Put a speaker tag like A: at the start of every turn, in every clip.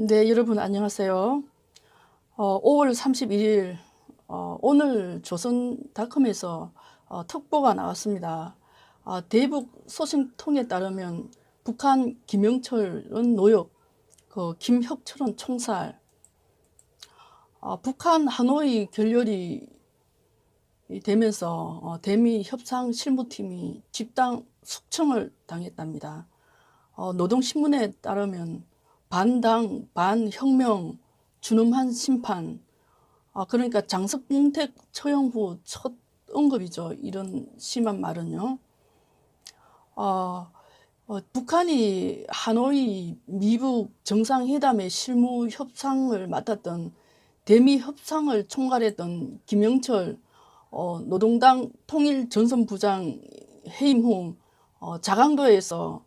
A: 네, 여러분 안녕하세요. 5월 31일 오늘 조선닷컴에서 특보가 나왔습니다. 대북 소식통에 따르면 북한 김영철은 노역, 김혁철은 총살. 북한 하노이 결렬이 되면서 대미 협상 실무팀이 집단 숙청을 당했답니다. 노동신문에 따르면 반당, 반혁명, 준엄한 심판, 그러니까 장석봉택 처형 후 첫 언급이죠. 이런 심한 말은요. 북한이 하노이 미북 정상회담의 실무 협상을 맡았던 대미 협상을 총괄했던 김영철 노동당 통일전선부장 해임 후 자강도에서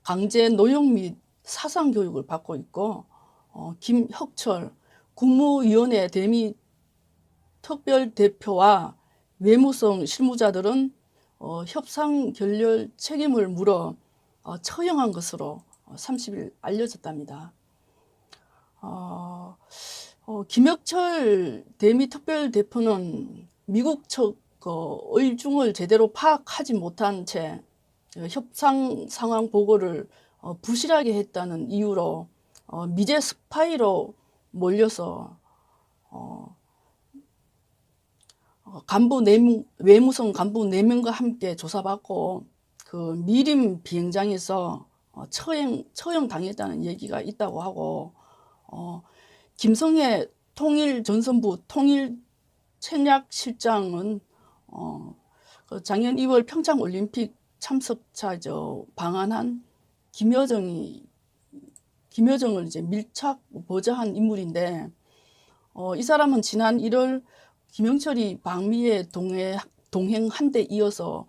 A: 강제 노역 및 사상교육을 받고 있고, 김혁철 국무위원회 대미 특별대표와 외무성 실무자들은 협상 결렬 책임을 물어 처형한 것으로 30일 알려졌답니다. 김혁철 대미 특별대표는 미국 측 의중을 제대로 파악하지 못한 채 협상 상황 보고를 부실하게 했다는 이유로 미제 스파이로 몰려서 간부 외무성 간부 4명과 함께 조사받고 그 미림 비행장에서 처형 당했다는 얘기가 있다고 하고, 김성애 통일전선부 통일책략실장은 작년 2월 평창올림픽 참석자죠. 방한한 김여정을 이제 밀착 보좌한 인물인데, 이 사람은 지난 1월 김영철이 방미에 동행한 데 이어서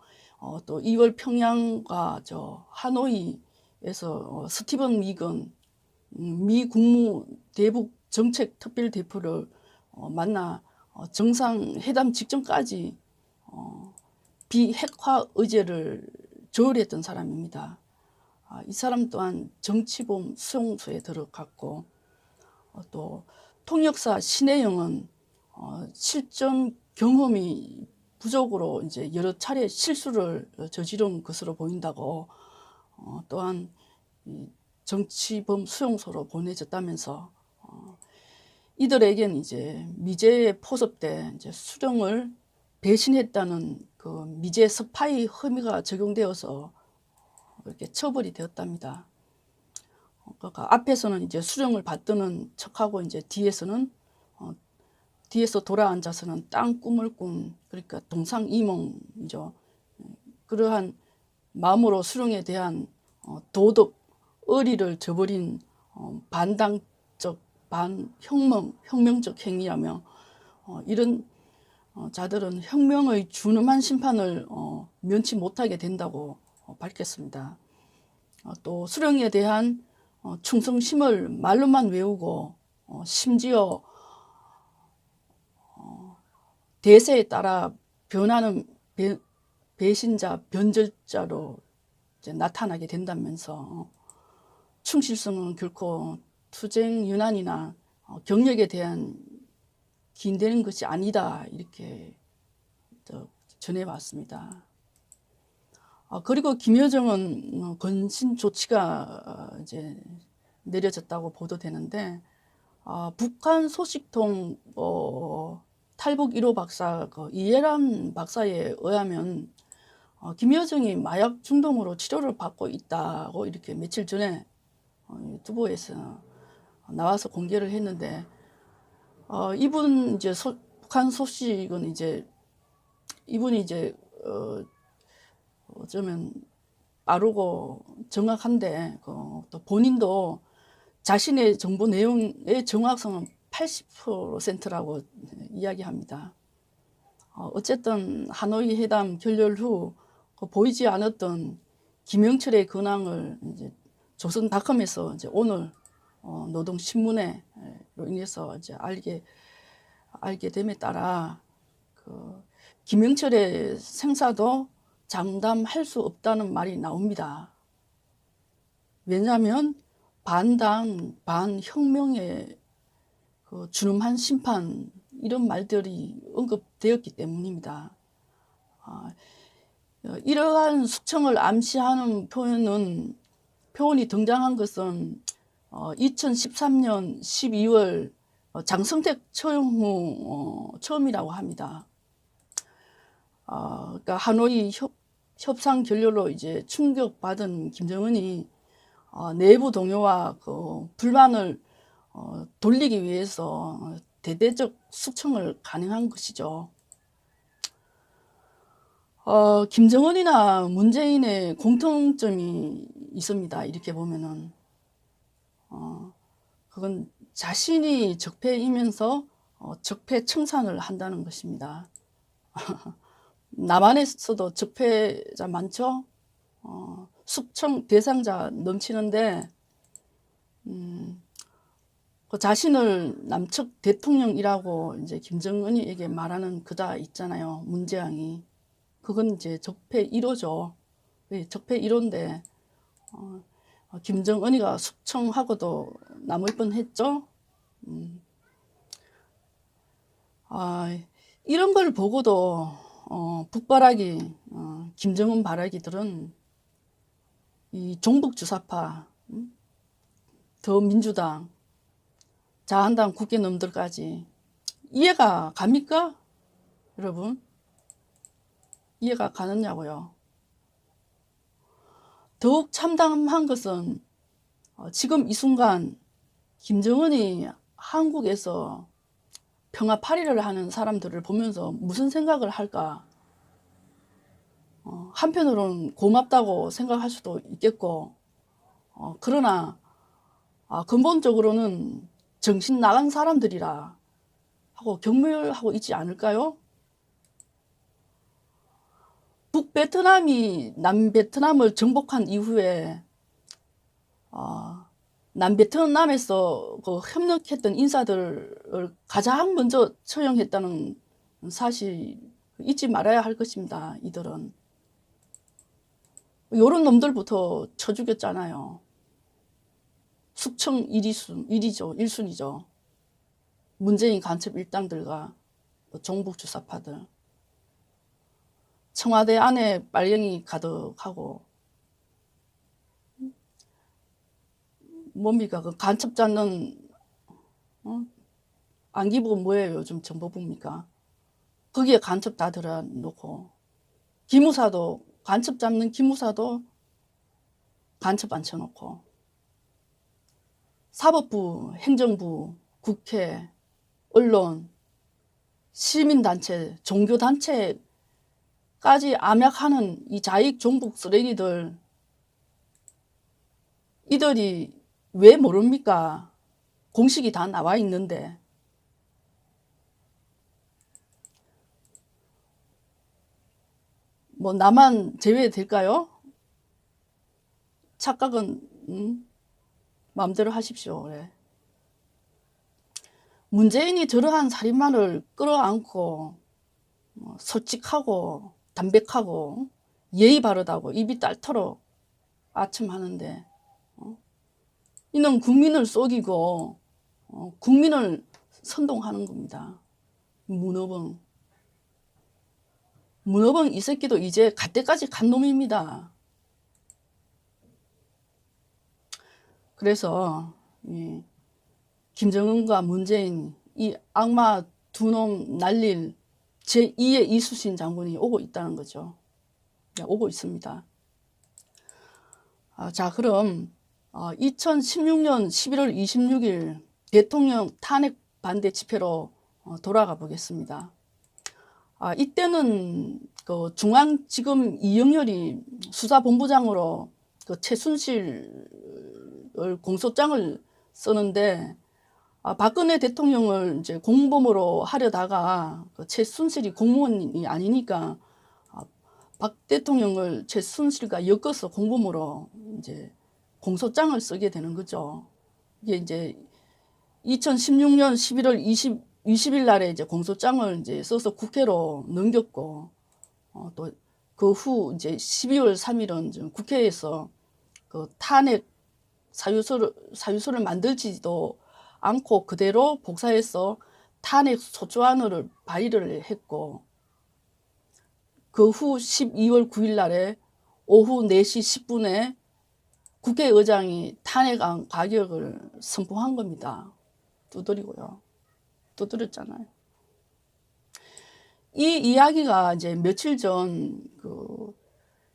A: 또 2월 평양과 하노이에서 스티븐 미건 미 국무 대북 정책 특별 대표를 만나 정상회담 직전까지 비핵화 의제를 조율했던 사람입니다. 이 사람 또한 정치범 수용소에 들어갔고, 또 통역사 신혜영은 실전 경험이 부족으로 이제 여러 차례 실수를 저지른 것으로 보인다고, 또한 정치범 수용소로 보내졌다면서 이들에겐 이제 미제에 포섭돼 이제 수령을 배신했다는 그 미제 스파이 혐의가 적용되어서 이렇게 처벌이 되었답니다. 그러니까 앞에서는 이제 수령을 받드는 척하고 이제 뒤에서 돌아앉아서는 땅 꿈을 꾼, 그러니까 동상이몽이죠. 그러한 마음으로 수령에 대한 도덕 의리를 저버린 반당적 반혁명적 행위라며, 이런 자들은 혁명의 준엄한 심판을 면치 못하게 된다고 밝혔습니다. 또 수령에 대한 충성심을 말로만 외우고 심지어 대세에 따라 변하는 배신자, 변절자로 이제 나타나게 된다면서 충실성은 결코 투쟁 윤환이나 경력에 대한 기인되는 것이 아니다, 이렇게 전해왔습니다. 그리고 김여정은 건신 조치가 이제 내려졌다고 보도되는데, 북한 소식통 탈북 1호 박사 이해람 박사에 의하면 김여정이 마약 중독으로 치료를 받고 있다고 이렇게 며칠 전에 유튜브에서 나와서 공개를 했는데, 이분 이제 북한 소식은 이제 이분이 이제 어쩌면 빠르고 정확한데, 또 본인도 자신의 정보 내용의 정확성은 80%라고 이야기합니다. 어쨌든 하노이 회담 결렬 후 보이지 않았던 김영철의 근황을 이제 조선닷컴에서 이제 오늘 노동신문으로 인해서 이제 알게 됨에 따라 김영철의 생사도 장담할 수 없다는 말이 나옵니다. 왜냐하면 반당, 반혁명의 그 준엄한 심판 이런 말들이 언급되었기 때문입니다. 이러한 숙청을 암시하는 표현이 등장한 것은 2013년 12월 장성택 처형 후 처음이라고 합니다. 그러니까 하노이 협상 결렬로 이제 충격받은 김정은이 내부 동요와 그 불만을 돌리기 위해서 대대적 숙청을 강행한 것이죠. 김정은이나 문재인의 공통점이 있습니다. 이렇게 보면은 그건 자신이 적폐이면서 적폐 청산을 한다는 것입니다. 남한에서도 적폐자 많죠. 숙청 대상자 넘치는데 그 자신을 남측 대통령이라고 이제 김정은이에게 말하는 그다 있잖아요. 문재양이. 그건 이제 적폐 1호죠. 적폐 1호인데 김정은이가 숙청하고도 남을 뻔했죠. 이런 걸 보고도 북바라기 김정은 바라기들은 이 종북주사파, 더민주당, 자한당 국회놈들까지 이해가 갑니까? 여러분 이해가 가느냐고요. 더욱 참담한 것은 지금 이 순간 김정은이 한국에서 평화 파리를 하는 사람들을 보면서 무슨 생각을 할까? 한편으로는 고맙다고 생각할 수도 있겠고 그러나 근본적으로는 정신 나간 사람들이라 하고 경멸하고 있지 않을까요? 북베트남이 남베트남을 정복한 이후에 남베트남에서 그 협력했던 인사들을 가장 먼저 처형했다는 사실 잊지 말아야 할 것입니다. 이들은 요런 놈들부터 쳐 죽였잖아요. 숙청 1순위죠. 문재인 간첩 일당들과 종북주사파들. 청와대 안에 빨갱이 가득하고 뭡니까? 그 간첩 잡는 안기부가 뭐예요? 요즘 정보부입니까? 거기에 간첩 다 들어놓고 기무사도 간첩 잡는 기무사도 간첩 앉혀놓고 사법부, 행정부, 국회, 언론, 시민단체, 종교단체까지 암약하는 이 자익 종북 쓰레기들 이들이 왜 모릅니까? 공식이 다 나와 있는데. 뭐 나만 제외될까요? 착각은 마음대로 하십시오. 그래. 문재인이 저러한 살인마를 끌어안고 솔직하고 담백하고 예의 바르다고 입이 딸터록 아첨하는데 이는 국민을 속이고 국민을 선동하는 겁니다. 문어벙 이 새끼도 이제 갈 때까지 간 놈입니다. 그래서 김정은과 문재인 이 악마 두 놈 날릴 제2의 이수신 장군이 오고 있다는 거죠. 오고 있습니다. 자, 그럼 2016년 11월 26일 대통령 탄핵 반대 집회로 돌아가 보겠습니다. 이때는 그 중앙지검 이영렬이 수사본부장으로 그 최순실을 공소장을 쓰는데 박근혜 대통령을 이제 공범으로 하려다가 그 최순실이 공무원이 아니니까 박 대통령을 최순실과 엮어서 공범으로 이제 공소장을 쓰게 되는 거죠. 이게 이제 2016년 11월 20일 날에 이제 공소장을 이제 써서 국회로 넘겼고 또 그 후 이제 12월 3일은 국회에서 그 탄핵 사유서를 만들지도 않고 그대로 복사해서 탄핵 소추안을 발의를 했고, 그 후 12월 9일 날에 오후 4시 10분에 국회의장이 탄핵안 가결을 선포한 겁니다. 두드리고요. 두드렸잖아요. 이 이야기가 이제 며칠 전 그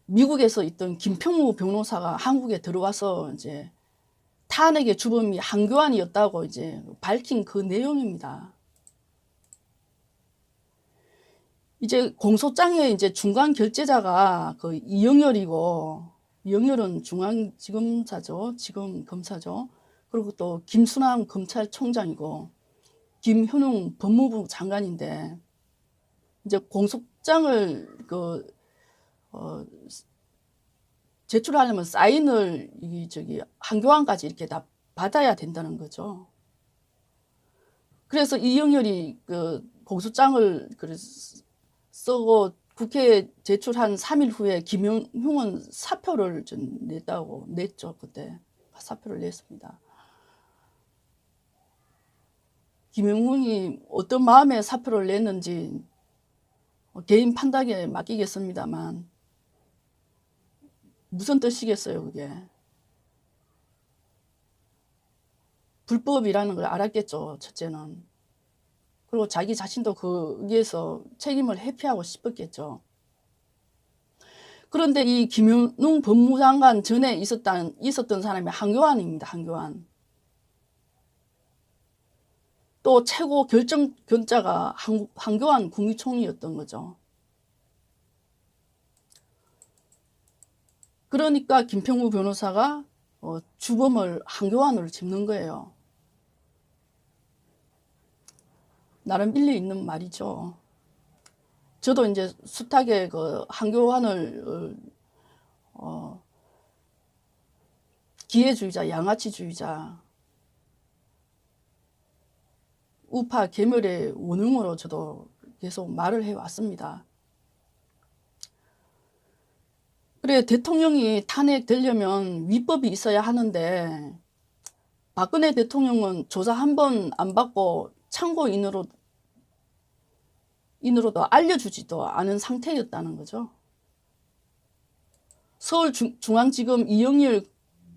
A: 미국에서 있던 김평우 변호사가 한국에 들어와서 이제 탄핵의 주범이 한교안이었다고 이제 밝힌 그 내용입니다. 이제 공소장의 이제 중간 결재자가 그 이영렬이고, 이영렬은 중앙지검사죠. 지금 검사죠. 그리고 또 김순환 검찰총장이고, 김현웅 법무부 장관인데, 이제 공소장을 제출하려면 사인을 한교안까지 이렇게 다 받아야 된다는 거죠. 그래서 이영렬이 그 공소장을 쓰고 국회에 제출한 3일 후에 김용훈은 사표를 좀 냈죠. 그때 사표를 냈습니다. 김용훈이 어떤 마음에 사표를 냈는지 개인 판단에 맡기겠습니다만, 무슨 뜻이겠어요, 그게. 불법이라는 걸 알았겠죠, 첫째는. 그리고 자기 자신도 거기에서 책임을 회피하고 싶었겠죠. 그런데 이 김현웅 법무장관 전에 있었던 사람이 한교안입니다, 한교안. 또 최고 결정권자가 한교안 국무총리였던 거죠. 그러니까 김평우 변호사가 주범을 한교안으로 짚는 거예요. 나름 일리 있는 말이죠. 저도 이제 숱하게 그 한교안을 기회주의자, 양아치주의자, 우파 계멸의 원흉으로 저도 계속 말을 해왔습니다. 그래, 대통령이 탄핵되려면 위법이 있어야 하는데, 박근혜 대통령은 조사 한 번 안 받고 참고인으로도 알려주지도 않은 상태였다는 거죠. 서울중앙지검 이영렬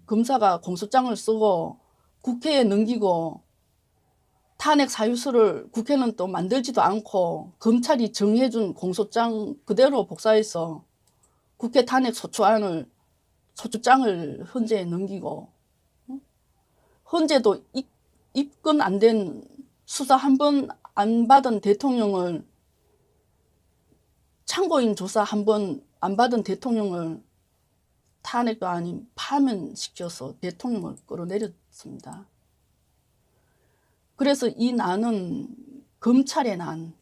A: 검사가 공소장을 쓰고 국회에 넘기고, 탄핵 사유서를 국회는 또 만들지도 않고 검찰이 정해준 공소장 그대로 복사해서 국회 탄핵 소추장을 헌재에 넘기고, 헌재도 입건 안 된 수사 한 번 안 받은 대통령을, 참고인 조사 한 번 안 받은 대통령을 탄핵도 아닌 파면시켜서 대통령을 끌어내렸습니다. 그래서 이 난은 검찰의 난.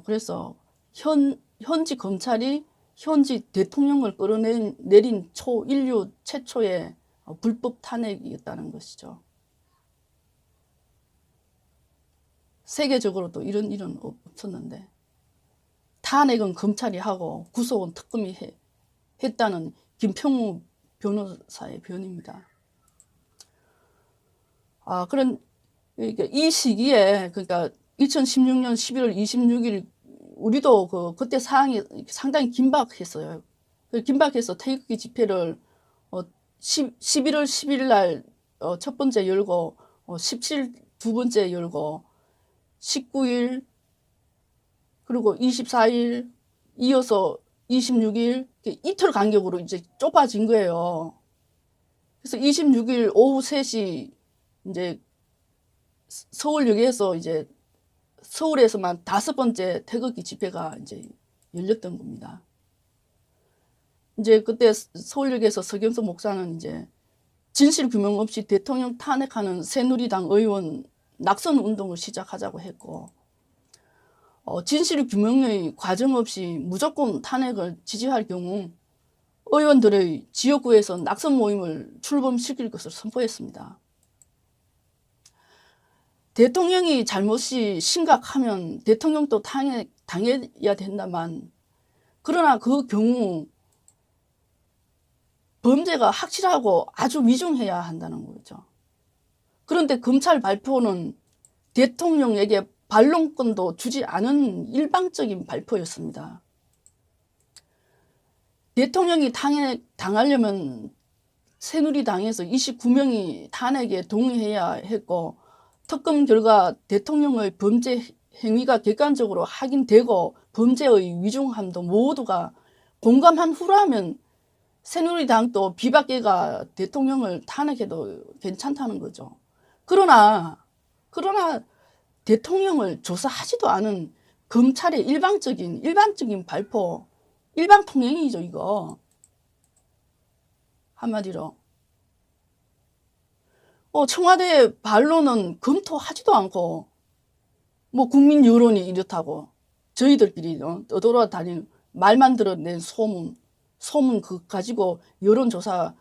A: 그래서 현지 검찰이 현지 대통령을 끌어내린 인류 최초의 불법 탄핵이었다는 것이죠. 세계적으로도 이런 일은 없었는데, 탄핵은 검찰이 하고 구속은 특검이 했다는 김평우 변호사의 변입니다. 이 시기에, 그러니까 2016년 11월 26일, 우리도 그때 상황이 상당히 긴박했어요. 긴박해서 태극기 집회를 11월 10일 날 첫 번째 열고, 17일 두 번째 열고, 19일, 그리고 24일, 이어서 26일, 이틀 간격으로 이제 좁아진 거예요. 그래서 26일 오후 3시, 이제 서울역에서 이제 서울에서만 5번째 태극기 집회가 이제 열렸던 겁니다. 이제 그때 서울역에서 서경석 목사는 이제 진실 규명 없이 대통령 탄핵하는 새누리당 의원 낙선 운동을 시작하자고 했고, 진실 규명의 과정 없이 무조건 탄핵을 지지할 경우 의원들의 지역구에서 낙선 모임을 출범시킬 것을 선포했습니다. 대통령이 잘못이 심각하면 대통령도 당해야 된다만, 그러나 그 경우 범죄가 확실하고 아주 위중해야 한다는 거죠. 그런데 검찰 발표는 대통령에게 반론권도 주지 않은 일방적인 발표였습니다. 대통령이 당하려면 새누리당에서 29명이 탄핵에 동의해야 했고, 특검 결과 대통령의 범죄 행위가 객관적으로 확인되고 범죄의 위중함도 모두가 공감한 후라면 새누리당도 비박계가 대통령을 탄핵해도 괜찮다는 거죠. 그러나 대통령을 조사하지도 않은 검찰의 일방적인 발표, 일방통행이죠, 이거. 한마디로. 청와대 반론은 검토하지도 않고, 뭐 국민 여론이 이렇다고 저희들끼리 떠돌아다니는 말만 들어낸 소문 그 가지고 여론조사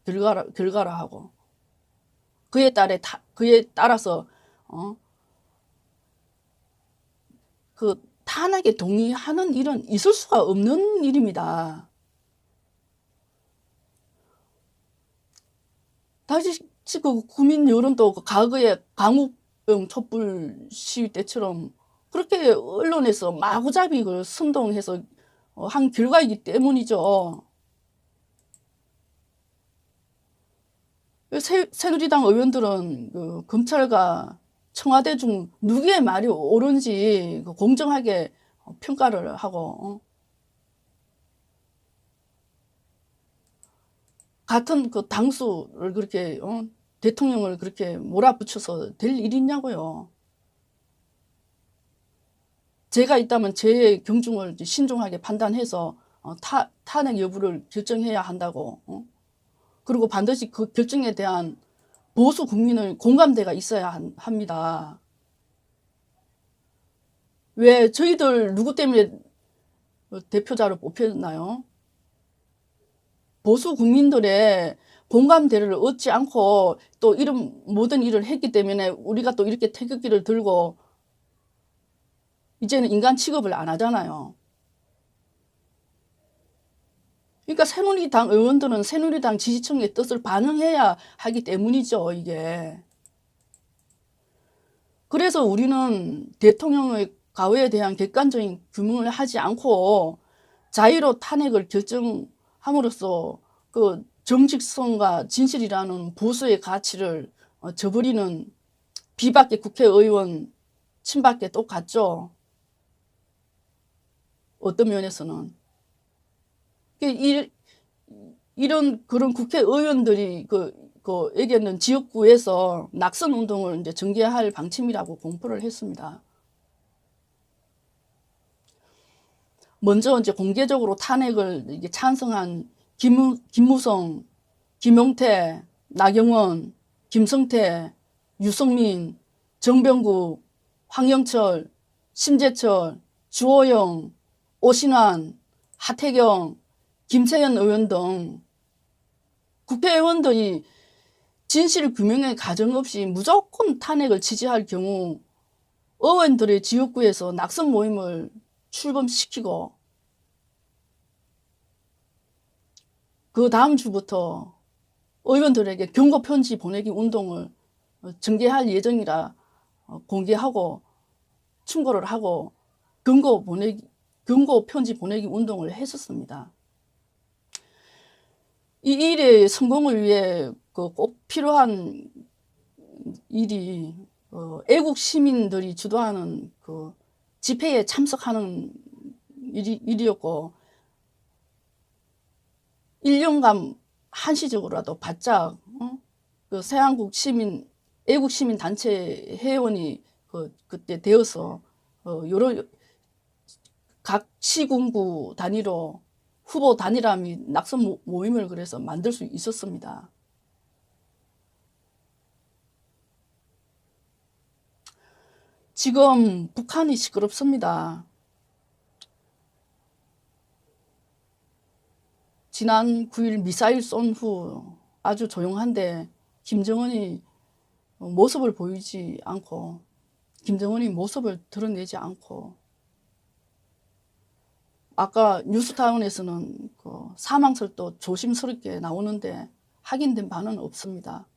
A: 결과라 하고, 그에 따라서 그 탄핵에 동의하는 일은 있을 수가 없는 일입니다. 다시 그 국민 여론도 과거에 강욱병 촛불 시위 때처럼 그렇게 언론에서 마구잡이 그 선동해서 한 결과이기 때문이죠. 새누리당 의원들은 그 검찰과 청와대 중 누구의 말이 옳은지 공정하게 평가를 하고, 같은 그 당수를 그렇게 대통령을 그렇게 몰아붙여서 될 일이냐고요. 제가 있다면 제 경중을 신중하게 판단해서 탄핵 여부를 결정해야 한다고. 그리고 반드시 그 결정에 대한 보수 국민의 공감대가 있어야 합니다. 왜 저희들 누구 때문에 대표자로 뽑혔나요? 보수 국민들의 공감대를 얻지 않고 또 이런 모든 일을 했기 때문에 우리가 또 이렇게 태극기를 들고 이제는 인간 취급을 안 하잖아요. 그러니까 새누리당 의원들은 새누리당 지지층의 뜻을 반영해야 하기 때문이죠, 이게. 그래서 우리는 대통령의 과거에 대한 객관적인 규명을 하지 않고 자의로 탄핵을 결정함으로써 그 정직성과 진실이라는 보수의 가치를 저버리는 비박계 국회의원 친박계 똑같죠. 어떤 면에서는. 이런 그런 국회의원들이 에게는 지역구에서 낙선 운동을 이제 전개할 방침이라고 공포를 했습니다. 먼저 이제 공개적으로 탄핵을 이게 찬성한 김무성, 김용태, 나경원, 김성태, 유승민, 정병국, 황영철, 심재철, 주호영, 오신환, 하태경, 김세연 의원 등 국회의원들이 진실 규명의 과정 없이 무조건 탄핵을 지지할 경우 의원들의 지역구에서 낙선 모임을 출범시키고 그 다음 주부터 의원들에게 경고 편지 보내기 운동을 전개할 예정이라 공개하고 충고를 하고 경고 편지 보내기 운동을 했었습니다. 이 일의 성공을 위해 꼭 필요한 일이 애국 시민들이 주도하는 그 집회에 참석하는 일이었고 1년간 한시적으로라도 바짝 그 새한국 애국 시민 단체 회원이 그때 되어서 여러 각 시군구 단위로 후보 단일화 및 낙선 모임을 그래서 만들 수 있었습니다. 지금 북한이 시끄럽습니다. 지난 9일 미사일 쏜 후 아주 조용한데 김정은이 모습을 보이지 않고 김정은이 모습을 드러내지 않고 아까 뉴스타운에서는 그 사망설도 조심스럽게 나오는데 확인된 바는 없습니다.